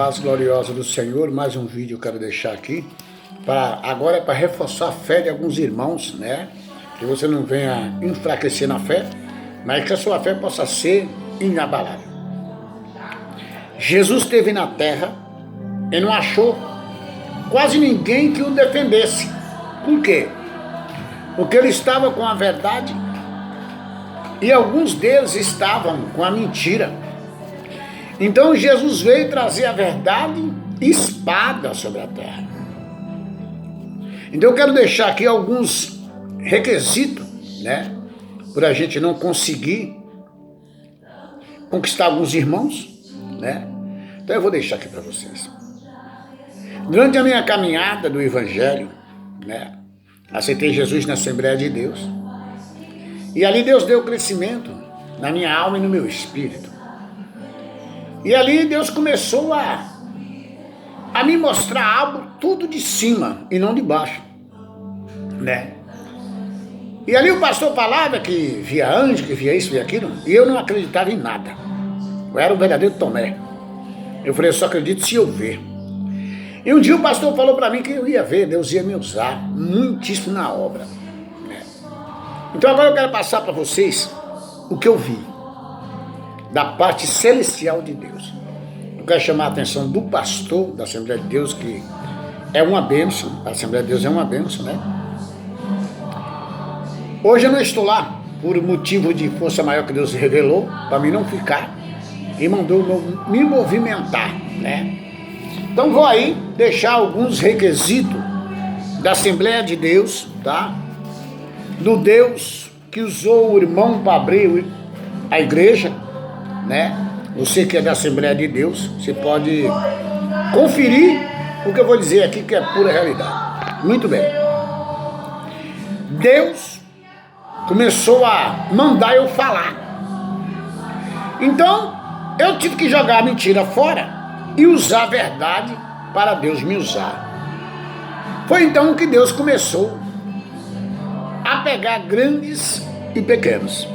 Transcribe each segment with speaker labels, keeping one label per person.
Speaker 1: paz gloriosa do Senhor. Mais um vídeo eu quero deixar aqui. Agora é para reforçar a fé de alguns irmãos, né? Que você não venha enfraquecer na fé, mas que a sua fé possa ser inabalável. Jesus esteve na terra e não achou quase ninguém que o defendesse. Por quê? Porque ele estava com a verdade e alguns deles estavam com a mentira. Então Jesus veio trazer a verdade e espada sobre a terra. Então eu quero deixar aqui alguns requisitos, né? Por a gente não conseguir conquistar alguns irmãos, né? Então eu vou deixar aqui para vocês. Durante a minha caminhada do Evangelho, né? Aceitei Jesus na Assembleia de Deus. E ali Deus deu crescimento na minha alma e no meu espírito. E ali Deus começou a me mostrar algo tudo de cima e não de baixo, né? E ali o pastor falava que via anjo, que via isso, via aquilo, e eu não acreditava em nada. Eu era um verdadeiro Tomé. Eu falei, eu só acredito se eu ver. E um dia o pastor falou para mim que eu ia ver, Deus ia me usar muitíssimo na obra, né? Então agora eu quero passar para vocês o que eu vi da parte celestial de Deus. Eu quero chamar a atenção do pastor da Assembleia de Deus, que é uma bênção. A Assembleia de Deus é uma bênção, né? Hoje eu não estou lá por motivo de força maior que Deus revelou para mim não ficar e mandou me movimentar, né? Então vou aí deixar alguns requisitos da Assembleia de Deus, tá? Do Deus que usou o irmão para abrir a igreja, né? Você que é da Assembleia de Deus, você pode conferir o que eu vou dizer aqui, que é pura realidade. Muito bem. Deus começou a mandar eu falar. Então, eu tive que jogar a mentira fora e usar a verdade para Deus me usar. Foi então que Deus começou a pegar grandes e pequenos.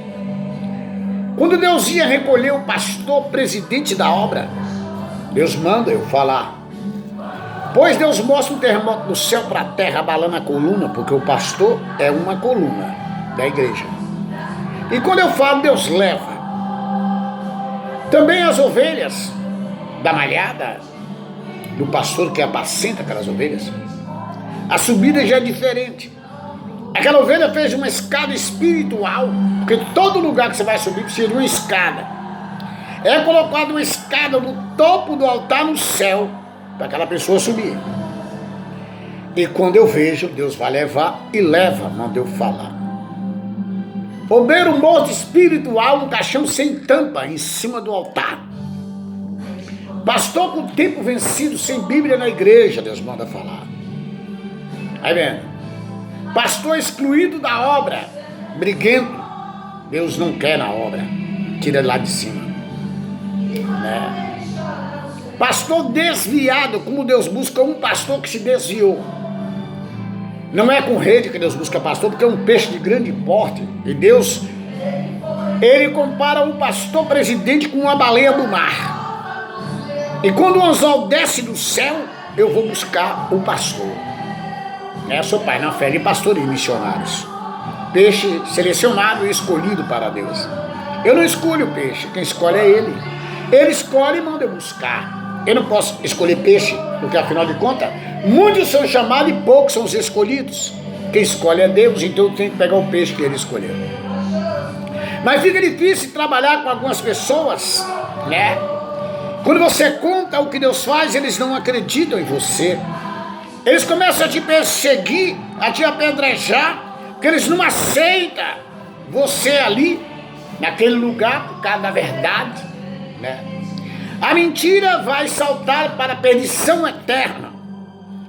Speaker 1: Quando Deus ia recolher o pastor presidente da obra, Deus manda eu falar. Pois Deus mostra um terremoto do céu para a terra abalando a coluna, porque o pastor é uma coluna da igreja. E quando eu falo, Deus leva. Também as ovelhas da malhada, do pastor que apacenta aquelas ovelhas, a subida já é diferente. Aquela ovelha fez uma escada espiritual, porque todo lugar que você vai subir precisa de uma escada. É colocada uma escada no topo do altar no céu, para aquela pessoa subir. E quando eu vejo, Deus vai levar e leva, manda eu falar. Bombeiro morto espiritual, um caixão sem tampa em cima do altar. Pastor com o tempo vencido, sem Bíblia na igreja, Deus manda falar. Aí vendo? Pastor excluído da obra, briguento, Deus não quer na obra, tira lá de cima, né? Pastor desviado, como Deus busca um pastor que se desviou. Não é com rede que Deus busca pastor, porque é um peixe de grande porte, e Deus, ele compara o pastor presidente com uma baleia do mar. E quando o anzol desce do céu, eu vou buscar o pastor. Sou pai na fé de pastores e missionários. Peixe selecionado e escolhido para Deus. Eu não escolho o peixe, quem escolhe é Ele. Ele escolhe e manda eu buscar. Eu não posso escolher peixe, porque afinal de contas, muitos são chamados e poucos são os escolhidos. Quem escolhe é Deus, então eu tenho que pegar o peixe que Ele escolheu. Mas fica difícil trabalhar com algumas pessoas, né? Quando você conta o que Deus faz, eles não acreditam em você. Eles começam a te perseguir, a te apedrejar, porque eles não aceitam você ali, naquele lugar, por causa da verdade, né? A mentira vai saltar para a perdição eterna,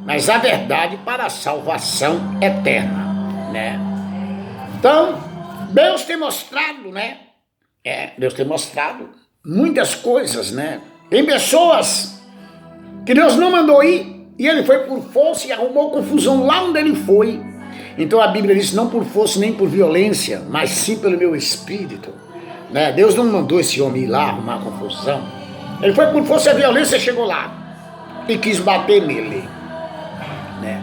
Speaker 1: mas a verdade para a salvação eterna, né? Então, Deus tem mostrado, né? Deus tem mostrado muitas coisas, né? Tem pessoas que Deus não mandou ir, e ele foi por força e arrumou confusão lá onde ele foi. Então a Bíblia diz, não por força nem por violência, mas sim pelo meu espírito, né? Deus não mandou esse homem ir lá arrumar confusão. Ele foi por força e violência, chegou lá. e quis bater nele. Né?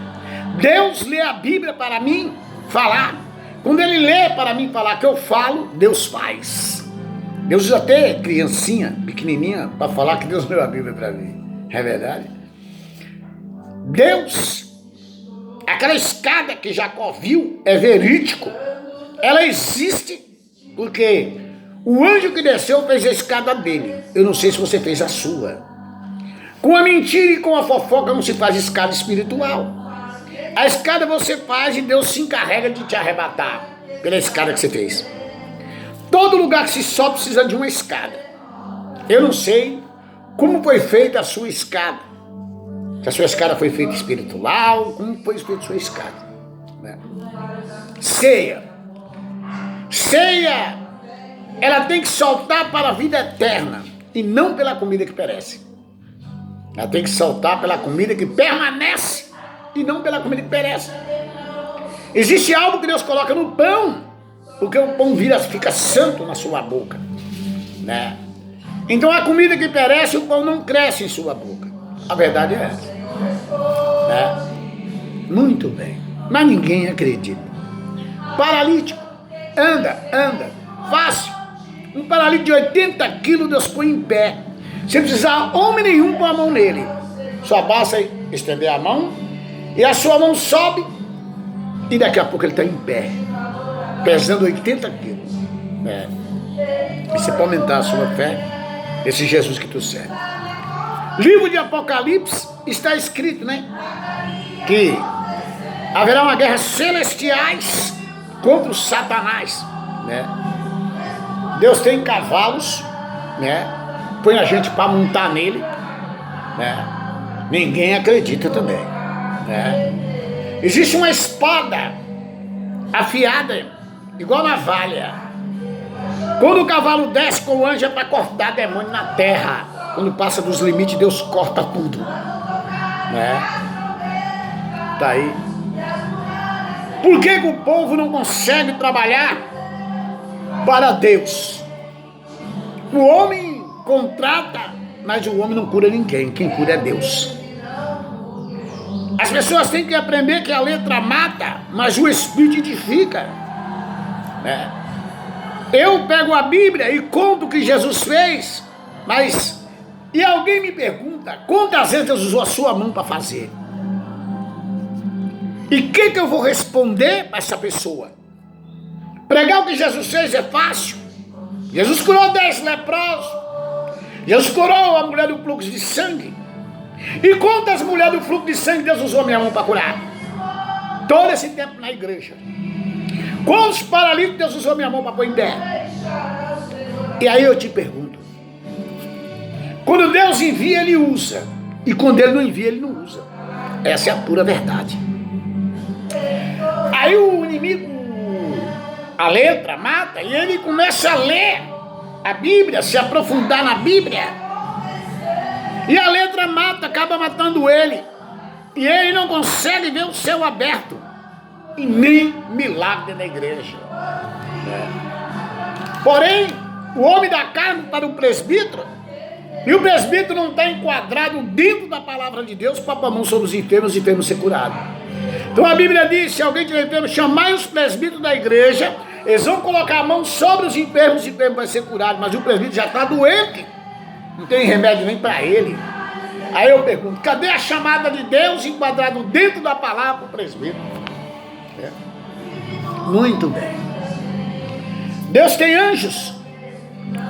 Speaker 1: Deus lê a Bíblia para mim falar. Quando ele lê para mim falar que eu falo, Deus faz. Deus usa até criancinha, pequenininha, para falar que Deus leu a Bíblia para mim. É verdade? Deus, aquela escada que Jacó viu, é verídico. Ela existe porque o anjo que desceu fez a escada dele. Eu não sei se você fez a sua. Com a mentira e com a fofoca não se faz escada espiritual. A escada você faz e Deus se encarrega de te arrebatar pela escada que você fez. Todo lugar que se sobe precisa de uma escada. Eu não sei como foi feita a sua escada. Se a sua escada foi feita espiritual, como foi feita a sua escada. Né? Ceia. Ceia, ela tem que soltar para a vida eterna e não pela comida que perece. Ela tem que soltar pela comida que permanece e não pela comida que perece. Existe algo que Deus coloca no pão, porque o pão fica santo na sua boca. Né? Então a comida que perece, o pão não cresce em sua boca. A verdade é essa. Né? Muito bem. Mas ninguém acredita. Paralítico. Anda. Fácil. Um paralítico de 80 quilos Deus põe em pé. Sem precisar homem nenhum pôr a mão nele. Só basta estender a mão e a sua mão sobe e daqui a pouco ele está em pé, pesando 80 quilos. E você pode aumentar a sua fé, esse Jesus que tu serve. Livro de Apocalipse está escrito, né? Que haverá uma guerra celestiais contra o Satanás, né? Deus tem cavalos, né? Põe a gente para montar nele, né? Ninguém acredita também, né? Existe uma espada afiada, igual navalha. Quando o cavalo desce com o anjo é para cortar demônio na terra. Quando passa dos limites, Deus corta tudo, né? Tá aí. Por que o povo não consegue trabalhar para Deus? O homem contrata, mas o homem não cura ninguém. Quem cura é Deus. As pessoas têm que aprender que a letra mata, mas o Espírito edifica. Né? Eu pego a Bíblia e conto o que Jesus fez, mas... E alguém me pergunta, quantas vezes Deus usou a sua mão para fazer? E o que eu vou responder para essa pessoa? Pregar o que Jesus fez é fácil. Jesus curou 10 leprosos. Jesus curou a mulher do fluxo de sangue. E quantas mulheres do fluxo de sangue Deus usou a minha mão para curar? Todo esse tempo na igreja. Quantos paralíticos Deus usou a minha mão para pôr em pé? E aí eu te pergunto. Quando Deus envia, Ele usa. E quando Ele não envia, Ele não usa. Essa é a pura verdade. Aí o inimigo, a letra, mata. E ele começa a ler a Bíblia, se aprofundar na Bíblia. E a letra mata, acaba matando ele. E ele não consegue ver o céu aberto. E nem milagre na igreja. Porém, o homem da carne para o presbítero. E o presbítero não está enquadrado dentro da palavra de Deus para pôr a mão sobre os enfermos ser curados. Então a Bíblia diz, se alguém tiver enfermo, chamai os presbíteros da igreja, eles vão colocar a mão sobre os enfermos vai ser curado, mas o presbítero já está doente, não tem remédio nem para ele. Aí eu pergunto, cadê a chamada de Deus enquadrado dentro da palavra para o presbítero? Muito bem. Deus tem anjos,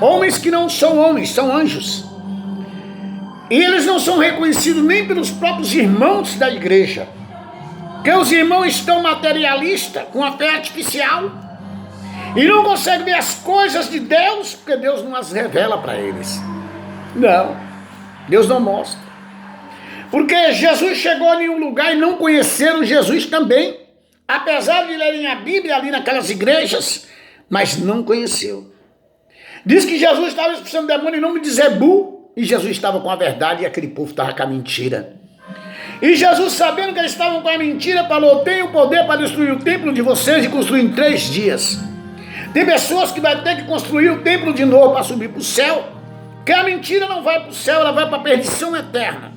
Speaker 1: homens que não são homens, são anjos. E eles não são reconhecidos nem pelos próprios irmãos da igreja. Porque os irmãos estão materialistas, com a fé artificial, e não conseguem ver as coisas de Deus, porque Deus não as revela para eles. Não, Deus não mostra. Porque Jesus chegou em um lugar e não conheceram Jesus também, apesar de lerem a Bíblia ali naquelas igrejas, mas não conheceu. Diz que Jesus estava expulsando demônio em nome de Zebu, e Jesus estava com a verdade e aquele povo estava com a mentira. E Jesus, sabendo que eles estavam com a mentira, falou: tenho poder para destruir o templo de vocês e construir em 3 dias. Tem pessoas que vão ter que construir o templo de novo para subir para o céu, porque a mentira não vai para o céu, ela vai para a perdição eterna.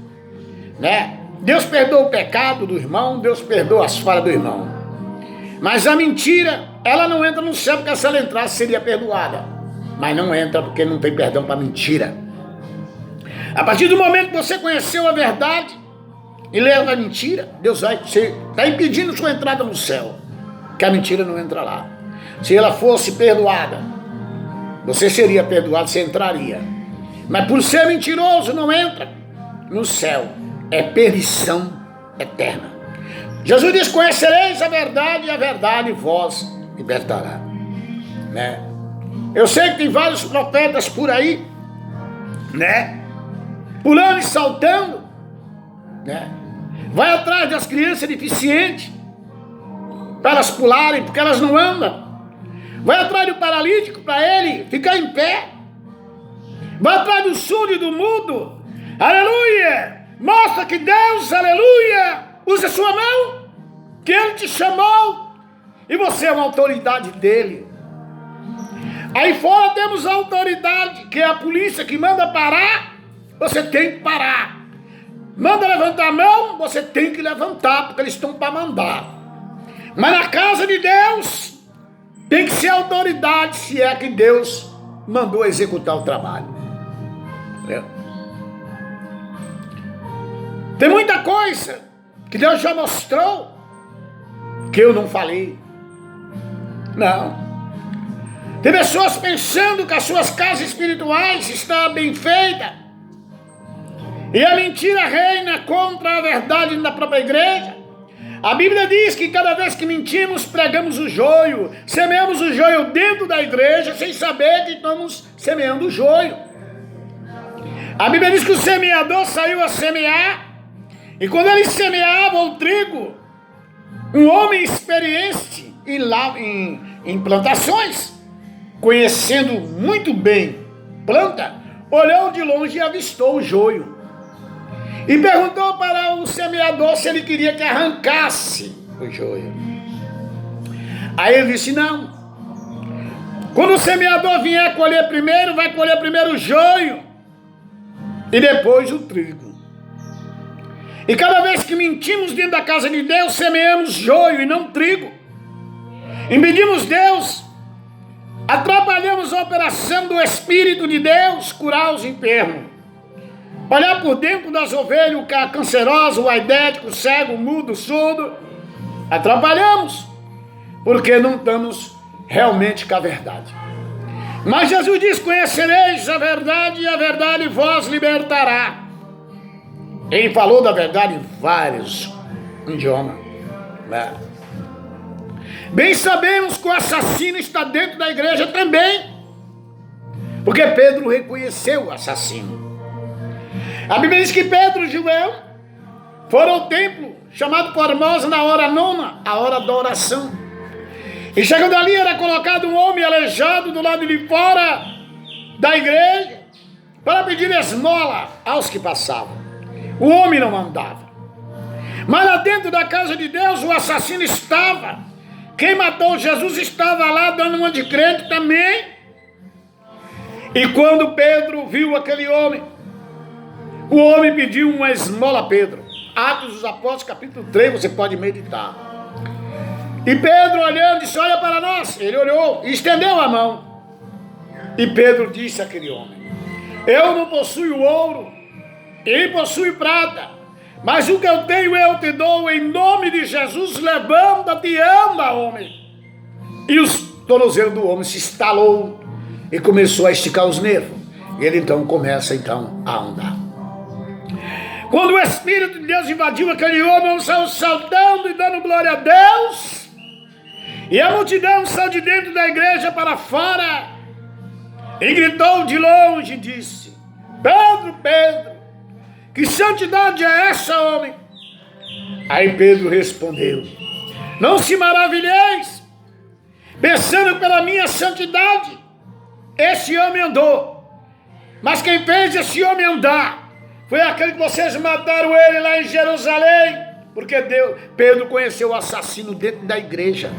Speaker 1: né? Deus perdoa o pecado do irmão, Deus perdoa as falhas do irmão. Mas a mentira, ela não entra no céu, porque se ela entrasse seria perdoada. Mas não entra porque não tem perdão para mentira. A partir do momento que você conheceu a verdade e leva a mentira, Deus vai está impedindo sua entrada no céu, que a mentira não entra lá. Se ela fosse perdoada, você seria perdoado, você entraria. Mas por ser mentiroso não entra no céu. É perdição eterna. Jesus diz: conhecereis a verdade e a verdade vos libertará, né? Eu sei que tem vários profetas por aí, né? Pulando e saltando, né? Vai atrás das crianças deficientes para elas pularem, porque elas não andam. Vai atrás do paralítico para ele ficar em pé. Vai atrás do surdo e do mudo. Aleluia! Mostra que Deus, aleluia, usa sua mão, que Ele te chamou e você é uma autoridade dele. Aí fora temos a autoridade, que é a polícia, que manda parar, você tem que parar. Manda levantar a mão, você tem que levantar, porque eles estão para mandar. Mas na casa de Deus tem que ser autoridade, se é que Deus mandou executar o trabalho. Tem muita coisa que Deus já mostrou que eu não falei. Não. Tem pessoas pensando que as suas casas espirituais estão bem feitas e a mentira reina contra a verdade na própria igreja. A Bíblia diz que cada vez que mentimos, pregamos o joio, semeamos o joio dentro da igreja sem saber que estamos semeando o joio. A Bíblia diz que o semeador saiu a semear, e quando ele semeava o trigo, um homem experiente em plantações, conhecendo muito bem planta, olhou de longe e avistou o joio. E perguntou para o semeador se ele queria que arrancasse o joio. Aí ele disse: não. Quando o semeador vier colher primeiro, vai colher primeiro o joio e depois o trigo. E cada vez que mentimos dentro da casa de Deus, semeamos joio e não trigo. Impedimos Deus, atrapalhamos a operação do Espírito de Deus, curar os enfermos, olhar por dentro das ovelhas, o canceroso, o aidético, o cego, o mudo, o surdo. Atrapalhamos, porque não estamos realmente com a verdade. Mas Jesus diz: conhecereis a verdade e a verdade vos libertará. Ele falou da verdade em vários idiomas, né? Bem sabemos que o assassino está dentro da igreja também, porque Pedro reconheceu o assassino. A Bíblia diz que Pedro e João foram ao templo chamado Formosa na hora nona, a hora da oração. E chegando ali era colocado um homem aleijado do lado de fora da igreja para pedir esmola aos que passavam. O homem não andava. Mas lá dentro da casa de Deus o assassino estava. Quem matou Jesus estava lá dando uma de crente também. E quando Pedro viu aquele homem, o homem pediu uma esmola a Pedro. Atos dos Apóstolos, capítulo 3, você pode meditar. E Pedro olhando disse: olha para nós. Ele olhou e estendeu a mão. E Pedro disse àquele homem: eu não possuo ouro, ele possui prata, mas o que eu tenho eu te dou. Em nome de Jesus, levanta-te e anda, homem. E os tornozelos do homem se estalou e começou a esticar os nervos. E ele então começa a andar. Quando o Espírito de Deus invadiu aquele homem, saiu saltando e dando glória a Deus. E a multidão saiu de dentro da igreja para fora e gritou de longe e disse: Pedro, Pedro, que santidade é essa, homem? Aí Pedro respondeu: não se maravilheis, pensando pela minha santidade, esse homem andou. Mas quem fez esse homem andar foi aquele que vocês mataram ele lá em Jerusalém. Porque Pedro conheceu o assassino dentro da igreja.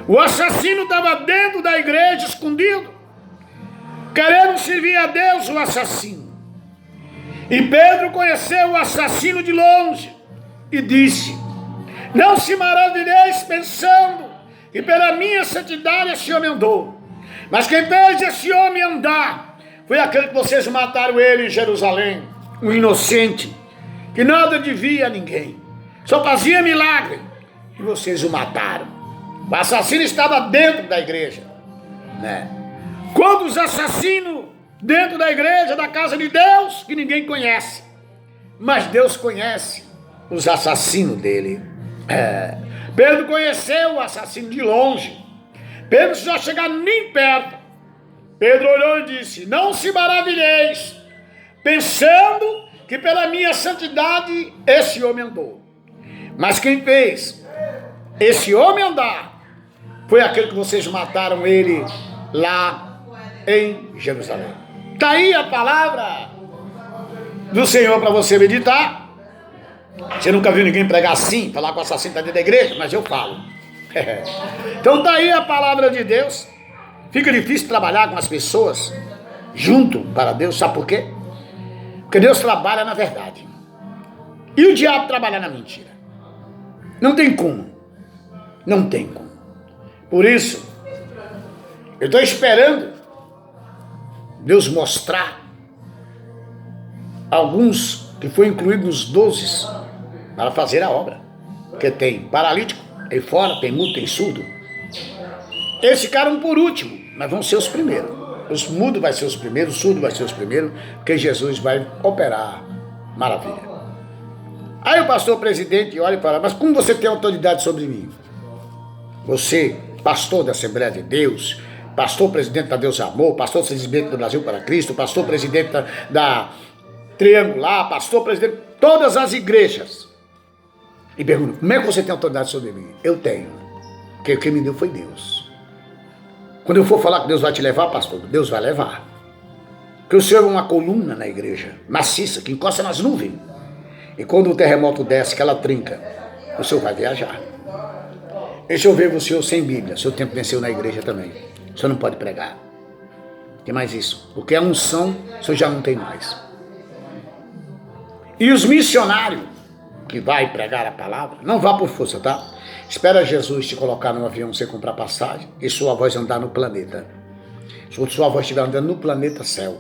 Speaker 1: O assassino estava dentro da igreja, escondido, querendo servir a Deus, o assassino. E Pedro conheceu o assassino de longe e disse: não se maravilheis pensando que pela minha santidade esse homem andou. Mas quem fez esse homem andar foi aquele que vocês mataram ele em Jerusalém, um inocente, que nada devia a ninguém, só fazia milagre, e vocês o mataram. O assassino estava dentro da igreja, né? Quantos assassinos dentro da igreja, da casa de Deus, que ninguém conhece, mas Deus conhece os assassinos dele. Pedro conheceu o assassino de longe. Pedro já chegar nem perto. Pedro olhou e disse: não se maravilheis, pensando que pela minha santidade esse homem andou. Mas quem fez esse homem andar foi aquele que vocês mataram ele lá em Jerusalém. Está aí a palavra do Senhor para você meditar. Você nunca viu ninguém pregar assim, falar com o assassino dentro da igreja, mas eu falo. Então está aí a palavra de Deus. Fica difícil trabalhar com as pessoas junto para Deus, sabe por quê? Porque Deus trabalha na verdade e o diabo trabalha na mentira. Não tem como. Não tem como. Por isso, eu estou esperando Deus mostrar alguns que foi incluído nos 12 para fazer a obra. Porque tem paralítico aí fora, tem mudo, tem surdo. Eles ficaram por último, mas vão ser os primeiros. Os mudos vai ser os primeiros, os surdos vai ser os primeiros, porque Jesus vai operar maravilha. Aí o pastor presidente olha e fala: mas como você tem autoridade sobre mim? Você, pastor da Assembleia de Deus, pastor presidente da Deus Amor, pastor presidente do Brasil para Cristo, pastor presidente da Triangular, pastor presidente, todas as igrejas. E pergunta: como é que você tem autoridade sobre mim? Eu tenho, porque quem me deu foi Deus. Quando eu for falar que Deus vai te levar, pastor, Deus vai levar. Porque o Senhor é uma coluna na igreja, maciça, que encosta nas nuvens. E quando o terremoto desce, que ela trinca, o Senhor vai viajar. E se eu ver o Senhor sem Bíblia, seu tempo venceu na igreja também. O Senhor não pode pregar. Tem mais isso. Porque a unção, o Senhor já não tem mais. E os missionários que vai pregar a palavra, não vá por força, tá? Espera Jesus te colocar no avião, você comprar passagem e sua voz andar no planeta. Se sua voz estiver andando no planeta céu,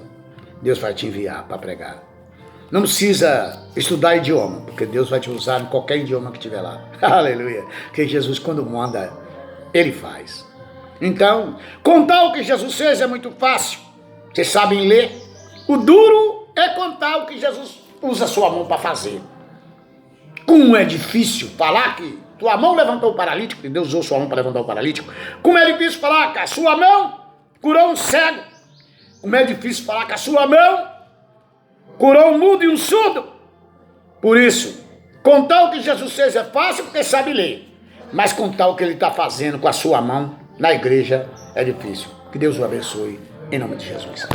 Speaker 1: Deus vai te enviar para pregar. Não precisa estudar idioma, porque Deus vai te usar em qualquer idioma que tiver lá. Aleluia. Porque Jesus, quando manda, Ele faz. Então, contar o que Jesus fez é muito fácil. Vocês sabem ler. O duro é contar o que Jesus usa a sua mão para fazer. Como é difícil falar que tua mão levantou o paralítico, que Deus usou sua mão para levantar o paralítico. Como é difícil falar que a sua mão curou um cego. Como é difícil falar que a sua mão curou um mudo e um surdo. Por isso, contar o que Jesus fez é fácil porque sabe ler. Mas contar o que Ele está fazendo com a sua mão na igreja é difícil. Que Deus o abençoe, em nome de Jesus.